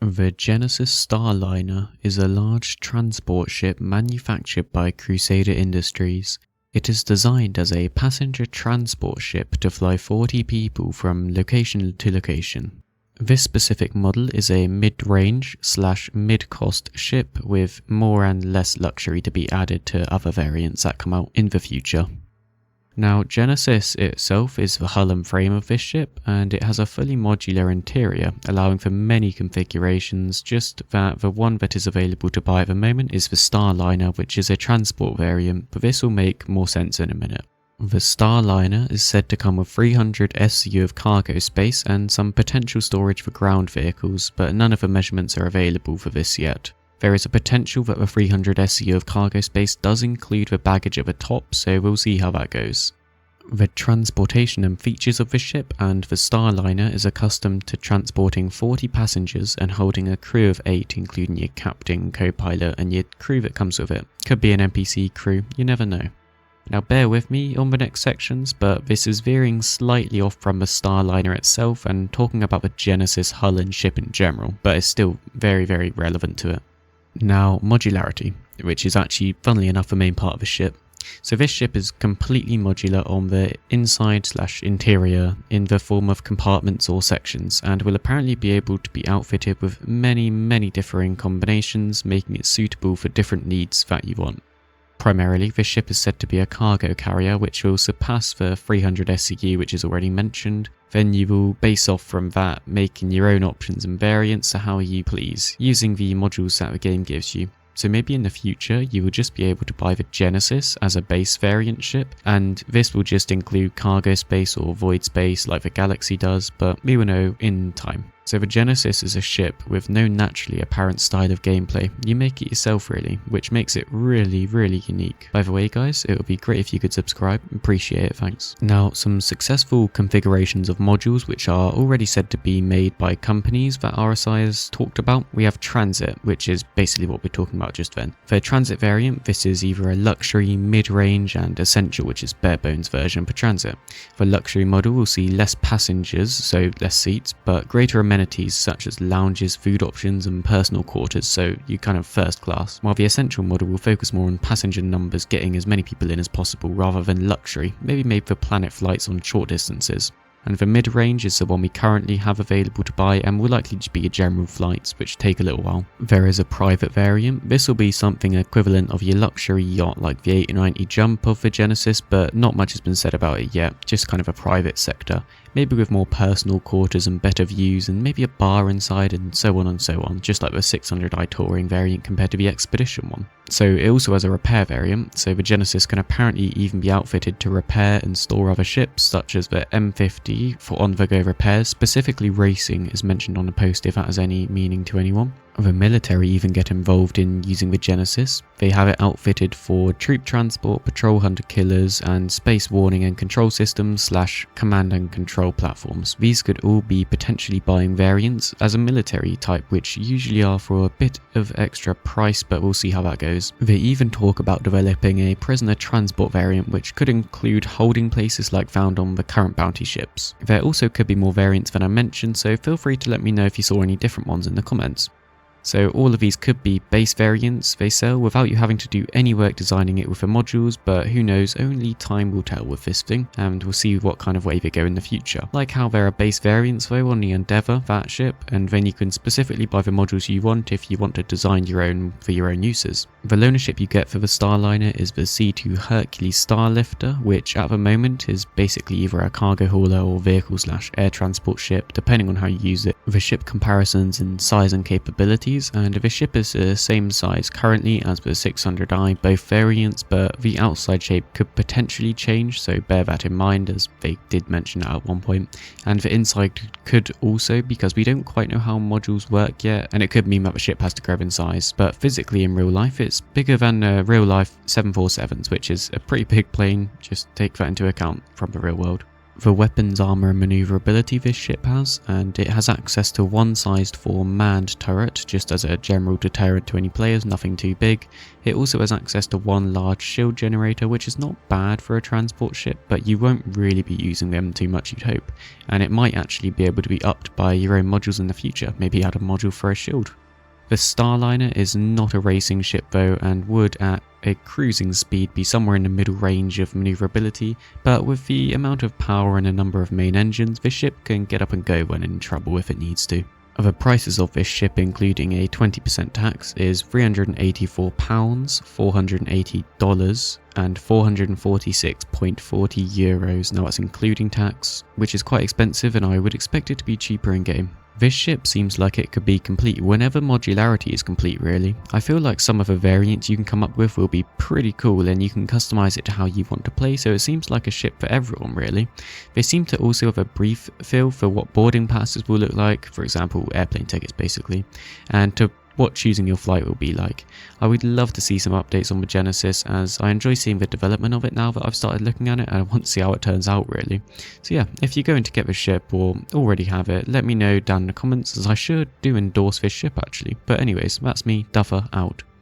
The Genesis Starliner is a large transport ship manufactured by Crusader Industries. It is designed as a passenger transport ship to fly 40 people from location to location. This specific model is a mid-range/mid-cost ship with more and less luxury to be added to other variants that come out in the future. Now, Genesis itself is the hull and frame of this ship, and it has a fully modular interior, allowing for many configurations, just that the one that is available to buy at the moment is the Starliner, which is a transport variant, but this will make more sense in a minute. The Starliner is said to come with 300 SCU of cargo space and some potential storage for ground vehicles, but none of the measurements are available for this yet. There is a potential that the 300 SCU of cargo space does include the baggage at the top, so we'll see how that goes. The transportation and features of the ship, and the Starliner is accustomed to transporting 40 passengers and holding a crew of 8, including your captain, co-pilot and your crew that comes with it. Could be an NPC crew, you never know. Now bear with me on the next sections, but this is veering slightly off from the Starliner itself and talking about the Genesis hull and ship in general, but it's still very relevant to it. Now, modularity, which is actually, funnily enough, the main part of the ship. So this ship is completely modular on the inside/interior in the form of compartments or sections, and will apparently be able to be outfitted with many differing combinations, making it suitable for different needs that you want. Primarily, this ship is said to be a cargo carrier, which will surpass the 300 SCU, which is already mentioned. Then you will base off from that, making your own options and variants to how you please, using the modules that the game gives you. So maybe in the future, you will just be able to buy the Genesis as a base variant ship, and this will just include cargo space or void space like the Galaxy does, but we will know in time. So the Genesis is a ship with no naturally apparent style of gameplay. You make it yourself really, which makes it really unique. By the way guys, it would be great if you could subscribe, appreciate it, thanks. Now, some successful configurations of modules which are already said to be made by companies that RSI has talked about. We have Transit, which is basically what we're talking about just then. For Transit variant, this is either a luxury, mid-range and essential, which is bare bones version for Transit. For luxury model, we'll see less passengers, so less seats, but greater amenities such as lounges, food options and personal quarters, so you kind of first class, while the essential model will focus more on passenger numbers, getting as many people in as possible rather than luxury, maybe made for planet flights on short distances. And the mid-range is the one we currently have available to buy and will likely just be your general flights, which take a little while. There is a private variant. This will be something equivalent of your luxury yacht like the 890 Jump of the Genesis, but not much has been said about it yet, just kind of a private sector. Maybe with more personal quarters and better views and maybe a bar inside and so on, just like the 600i Touring variant compared to the Expedition one. So it also has a repair variant, so the Genesis can apparently even be outfitted to repair and store other ships such as the M50 for on-the-go repairs. Specifically racing is mentioned on the post if that has any meaning to anyone. The military even get involved in using the Genesis. They have it outfitted for troop transport, patrol hunter killers and space warning and control systems / command and control platforms. These could all be potentially buying variants as a military type, which usually are for a bit of extra price, but we'll see how that goes. They even talk about developing a prisoner transport variant, which could include holding places like found on the current bounty ships. There also could be more variants than I mentioned, so feel free to let me know if you saw any different ones in the comments. So all of these could be base variants they sell without you having to do any work designing it with the modules, but who knows, only time will tell with this thing, and we'll see what kind of way they go in the future. Like how there are base variants though on the Endeavour, that ship, and then you can specifically buy the modules you want if you want to design your own for your own uses. The loaner ship you get for the Starliner is the C2 Hercules Starlifter, which at the moment is basically either a cargo hauler or vehicle / air transport ship, depending on how you use it. The ship comparisons in size and capabilities, and the ship is the same size currently as the 600i, both variants, but the outside shape could potentially change, so bear that in mind as they did mention that at one point. And the inside could also, because we don't quite know how modules work yet, and it could mean that the ship has to grow in size, but physically in real life it's bigger than real life 747s, which is a pretty big plane, just take that into account from the real world. The weapons, armour and manoeuvrability this ship has, and it has access to one sized 4 manned turret, just as a general deterrent to any players, nothing too big. It also has access to one large shield generator, which is not bad for a transport ship, but you won't really be using them too much, you'd hope, and it might actually be able to be upped by your own modules in the future, maybe add a module for a shield. The Starliner is not a racing ship though, and would at a cruising speed be somewhere in the middle range of manoeuvrability, but with the amount of power and a number of main engines, this ship can get up and go when in trouble if it needs to. The prices of this ship, including a 20% tax, is £384, $480 and €446.40. Now that's including tax, which is quite expensive, and I would expect it to be cheaper in game. This ship seems like it could be complete whenever modularity is complete, really. I feel like some of the variants you can come up with will be pretty cool, and you can customize it to how you want to play, so it seems like a ship for everyone really. They seem to also have a brief feel for what boarding passes will look like, for example airplane tickets basically, and to what choosing your flight will be like. I would love to see some updates on the Genesis, as I enjoy seeing the development of it now that I've started looking at it, and I want to see how it turns out really. So yeah, if you're going to get the ship or already have it, let me know down in the comments, as I sure do endorse this ship actually. But anyways, that's me, Duffer, out.